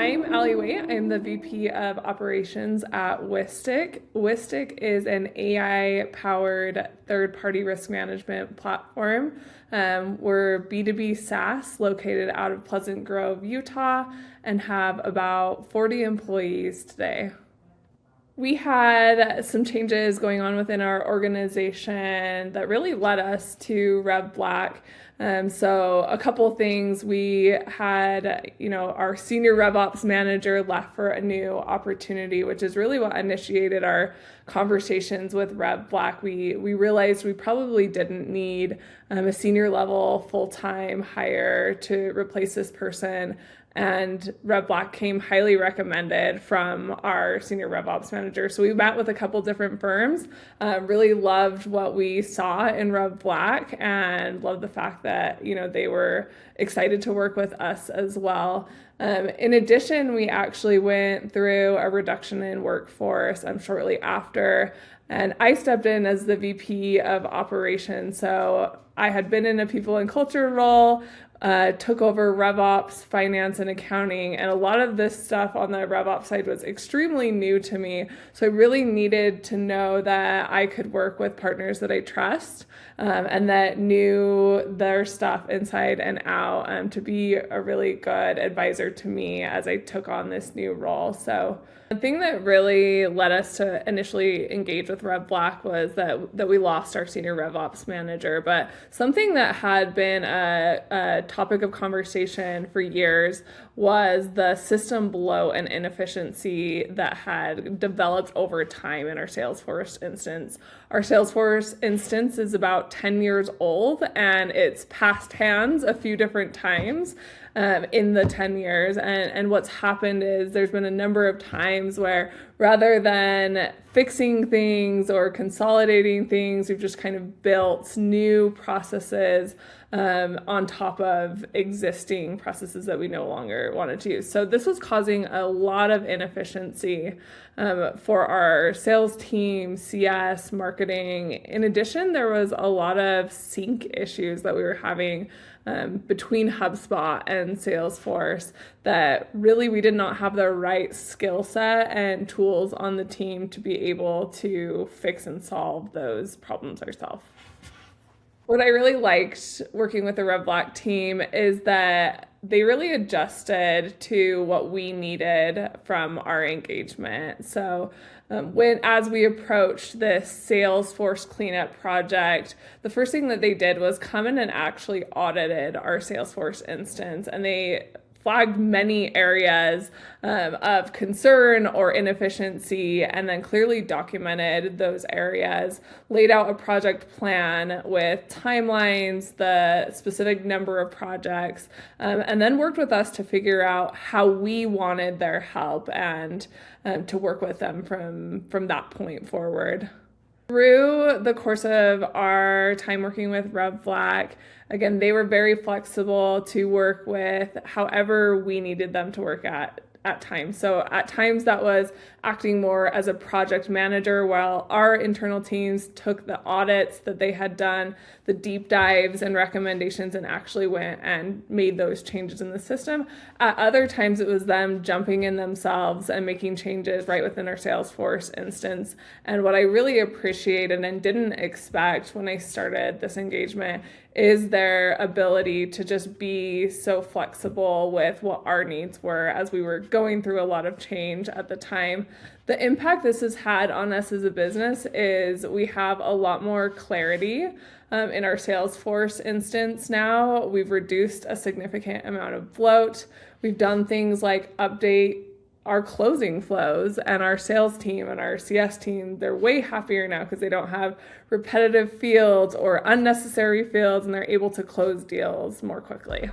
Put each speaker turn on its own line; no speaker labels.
I'm Allie Waite. I'm the VP of Operations at Whistic. Whistic is an AI-powered third-party risk management platform. We're B2B SaaS located out of Pleasant Grove, Utah, and have about 40 employees today. We had some changes going on within our organization that really led us to Rev Black. So a couple of things. We had, our senior RevOps manager left for a new opportunity, which is really what initiated our conversations with Rev Black. We realized we probably didn't need a senior level full-time hire to replace this person. And Rev Black came highly recommended from our senior RevOps manager. So we met with a couple different firms, really loved what we saw in Rev Black and loved the fact that, they were excited to work with us as well. In addition, we actually went through a reduction in workforce shortly after, and I stepped in as the VP of operations. So I had been in a people and culture role, took over RevOps, finance, and accounting, and a lot of this stuff on the RevOps side was extremely new to me. So I really needed to know that I could work with partners that I trust and that knew their stuff inside and out to be a really good advisor to me as I took on this new role. So the thing that really led us to initially engage with Rev Black was that we lost our senior RevOps manager, but something that had been a topic of conversation for years was the system bloat and inefficiency that had developed over time in our Salesforce instance. Our Salesforce instance is about 10 years old, and it's passed hands a few different times in the 10 years. And what's happened is there's been a number of times where rather than fixing things or consolidating things, we've just kind of built new processes on top of existing processes that we no longer wanted to use. So this was causing a lot of inefficiency for our sales team, CS, marketing. In addition, there was a lot of sync issues that we were having between HubSpot and Salesforce that really we did not have the right skill set and tools on the team to be able to fix and solve those problems ourselves. What I really liked working with the Rev Black team is that they really adjusted to what we needed from our engagement. So as we approached this Salesforce cleanup project, the first thing that they did was come in and actually audited our Salesforce instance, and they flagged many areas of concern or inefficiency, and then clearly documented those areas, laid out a project plan with timelines, the specific number of projects, and then worked with us to figure out how we wanted their help and to work with them from that point forward. Through the course of our time working with Rev Black, again, they were very flexible to work with however we needed them to work at times. So at times that was acting more as a project manager while our internal teams took the audits that they had done, the deep dives and recommendations, and actually went and made those changes in the system. At other times it was them jumping in themselves and making changes right within our Salesforce instance. And what I really appreciated and didn't expect when I started this engagement is their ability to just be so flexible with what our needs were as we were going through a lot of change at the time. The impact this has had on us as a business is we have a lot more clarity in our Salesforce instance now. We've reduced a significant amount of bloat. We've done things like update our closing flows, and our sales team and our CS team, they're way happier now because they don't have repetitive fields or unnecessary fields, and they're able to close deals more quickly.